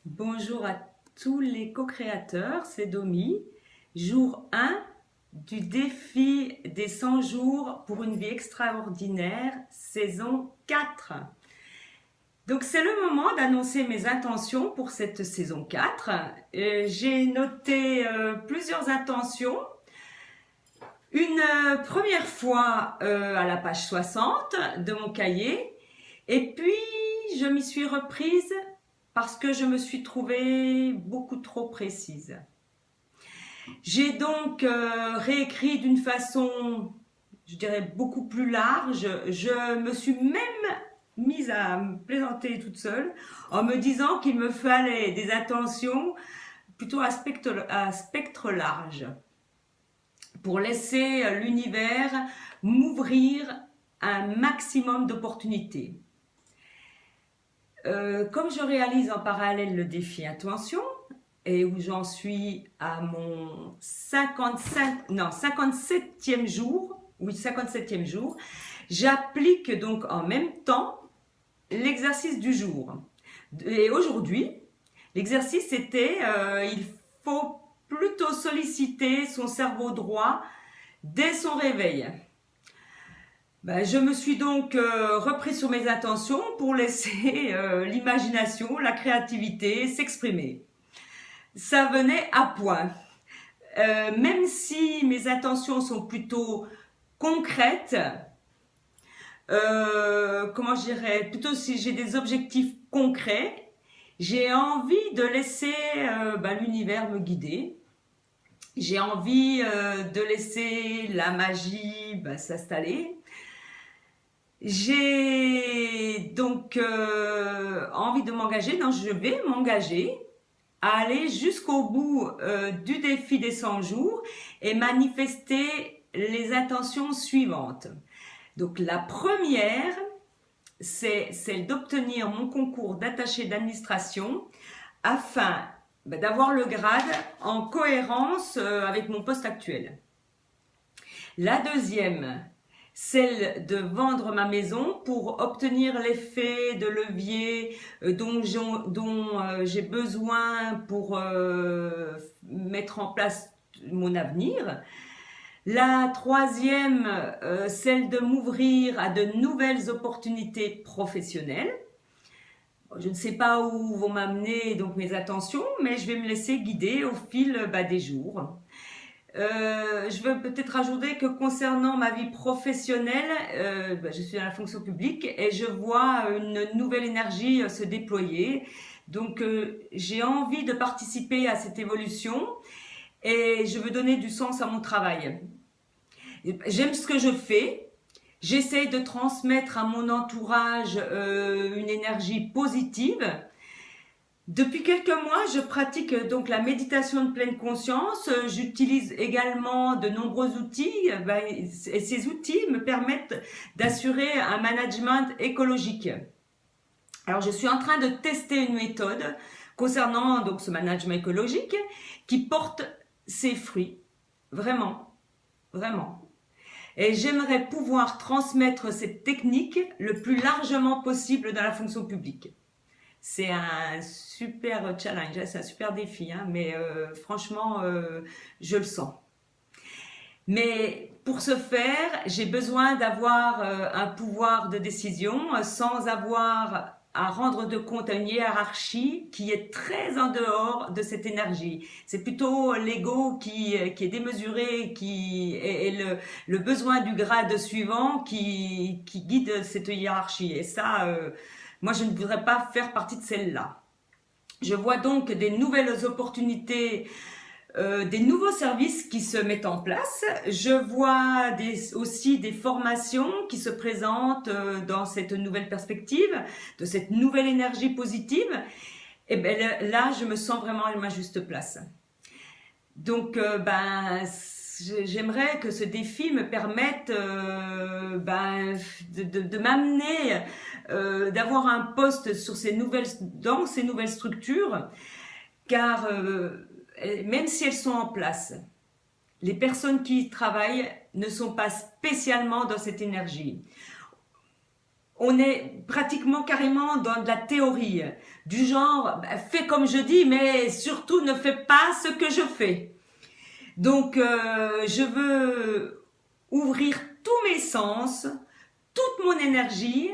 Bonjour à tous les co-créateurs, c'est Domi. Jour 1 du défi des 100 jours pour une vie extraordinaire, saison 4. Donc c'est le moment d'annoncer mes intentions pour cette saison 4. J'ai noté plusieurs intentions. Une première fois à la page 60 de mon cahier, et puis je m'y suis reprise parce que je me suis trouvée beaucoup trop précise. J'ai donc réécrit d'une façon, je dirais, beaucoup plus large. Je me suis même mise à me plaisanter toute seule en me disant qu'il me fallait des attentions plutôt à spectre large pour laisser l'univers m'ouvrir un maximum d'opportunités. Comme je réalise en parallèle le défi Attention, et où j'en suis à mon 57e jour, oui, 57e jour, j'applique donc en même temps l'exercice du jour. Et aujourd'hui, l'exercice était, il faut plutôt solliciter son cerveau droit dès son réveil. Je me suis donc repris sur mes intentions pour laisser l'imagination, la créativité s'exprimer. Ça venait à point. Même si mes intentions sont plutôt concrètes, comment je dirais, plutôt si j'ai des objectifs concrets, j'ai envie de laisser l'univers me guider. J'ai envie de laisser la magie s'installer. J'ai donc envie de m'engager, non, je vais m'engager à aller jusqu'au bout du défi des 100 jours et manifester les intentions suivantes. Donc la première, c'est celle d'obtenir mon concours d'attaché d'administration afin d'avoir le grade en cohérence avec mon poste actuel. La deuxième, celle de vendre ma maison pour obtenir l'effet de levier dont j'ai besoin pour mettre en place mon avenir. La troisième, celle de m'ouvrir à de nouvelles opportunités professionnelles. Je ne sais pas où vont m'amener donc mes attentions, mais je vais me laisser guider au fil des jours. Je veux peut-être ajouter que concernant ma vie professionnelle, je suis dans la fonction publique et je vois une nouvelle énergie se déployer. Donc j'ai envie de participer à cette évolution et je veux donner du sens à mon travail. J'aime ce que je fais. J'essaye de transmettre à mon entourage une énergie positive. Depuis quelques mois, je pratique donc la méditation de pleine conscience. J'utilise également de nombreux outils et ces outils me permettent d'assurer un management écologique. Alors, je suis en train de tester une méthode concernant donc ce management écologique qui porte ses fruits. Vraiment, vraiment. Et j'aimerais pouvoir transmettre cette technique le plus largement possible dans la fonction publique. C'est un super challenge, c'est un super défi, mais franchement, je le sens. Mais pour ce faire, j'ai besoin d'avoir un pouvoir de décision sans avoir à rendre de compte à une hiérarchie qui est très en dehors de cette énergie. C'est plutôt l'ego qui est démesuré, et le besoin du grade suivant qui guide cette hiérarchie. Et ça, moi, je ne voudrais pas faire partie de celle-là. Je vois donc des nouvelles opportunités, des nouveaux services qui se mettent en place. Je vois aussi des formations qui se présentent dans cette nouvelle perspective, de cette nouvelle énergie positive. Et là, je me sens vraiment à ma juste place. Donc, j'aimerais que ce défi me permette de m'amener, d'avoir un poste dans ces nouvelles structures, car même si elles sont en place, les personnes qui y travaillent ne sont pas spécialement dans cette énergie. on est pratiquement carrément dans de la théorie, du genre fais comme je dis, mais surtout ne fais pas ce que je fais. Donc je veux ouvrir tous mes sens, toute mon énergie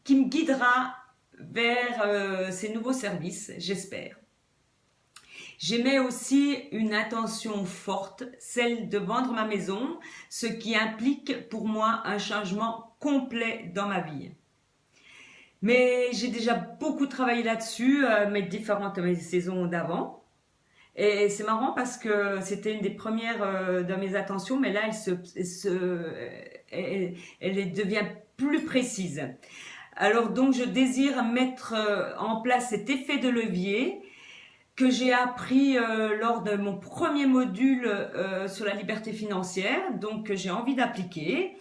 qui me guidera vers ces nouveaux services, j'espère. J'émets aussi une intention forte, celle de vendre ma maison, ce qui implique pour moi un changement complet dans ma vie. Mais j'ai déjà beaucoup travaillé là-dessus, mes saisons d'avant. Et c'est marrant parce que c'était une des premières de mes attentions, mais là, elle devient plus précise. Alors donc, je désire mettre en place cet effet de levier que j'ai appris lors de mon premier module sur la liberté financière, donc que j'ai envie d'appliquer.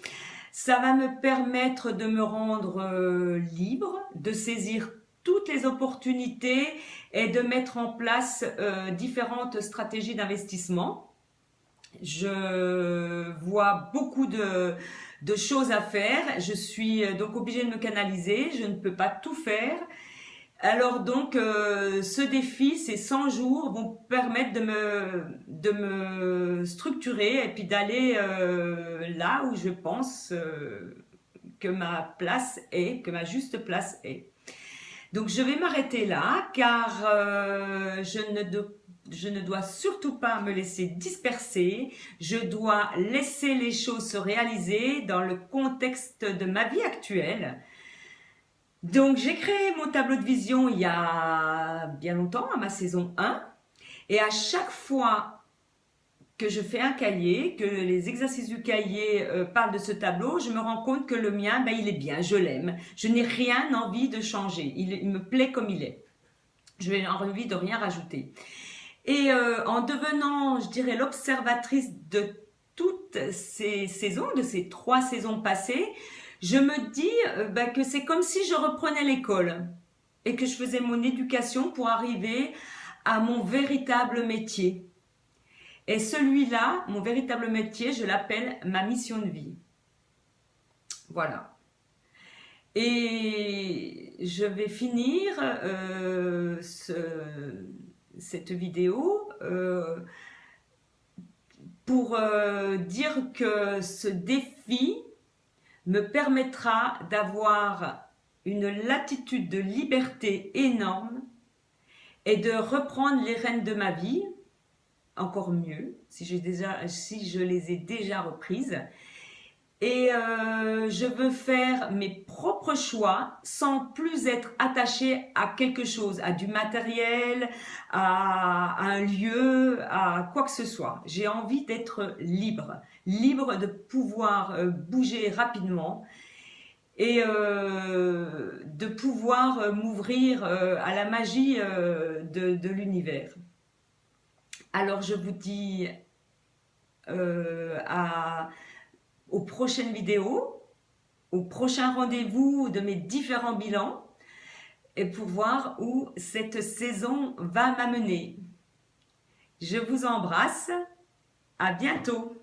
Ça va me permettre de me rendre libre, de saisir toutes les opportunités et de mettre en place différentes stratégies d'investissement. Je vois beaucoup de choses à faire. Je suis donc obligée de me canaliser. Je ne peux pas tout faire. Alors donc, ce défi, ces 100 jours vont permettre de me structurer et puis d'aller là où je pense que ma place est, que ma juste place est. Donc je vais m'arrêter là car je ne dois surtout pas me laisser disperser. Je dois laisser les choses se réaliser dans le contexte de ma vie actuelle. Donc j'ai créé mon tableau de vision il y a bien longtemps, à ma saison 1. Et à chaque fois que je fais un cahier, que les exercices du cahier parlent de ce tableau, je me rends compte que le mien, il est bien, je l'aime. Je n'ai rien envie de changer. Il me plaît comme il est. Je n'ai envie de rien rajouter. Et en devenant, je dirais, l'observatrice de toutes ces saisons, de ces 3 saisons passées, je me dis que c'est comme si je reprenais l'école et que je faisais mon éducation pour arriver à mon véritable métier. Et celui-là, mon véritable métier, je l'appelle ma mission de vie. Voilà. Et je vais finir cette vidéo pour dire que ce défi me permettra d'avoir une latitude de liberté énorme et de reprendre les rênes de ma vie, encore mieux, si je les ai déjà reprises. Et je veux faire mes propres choix sans plus être attachée à quelque chose, à du matériel, à un lieu, à quoi que ce soit. J'ai envie d'être libre, libre de pouvoir bouger rapidement et de pouvoir m'ouvrir à la magie de l'univers. Alors je vous dis aux prochaines vidéos, au prochain rendez-vous de mes différents bilans et pour voir où cette saison va m'amener. Je vous embrasse, à bientôt.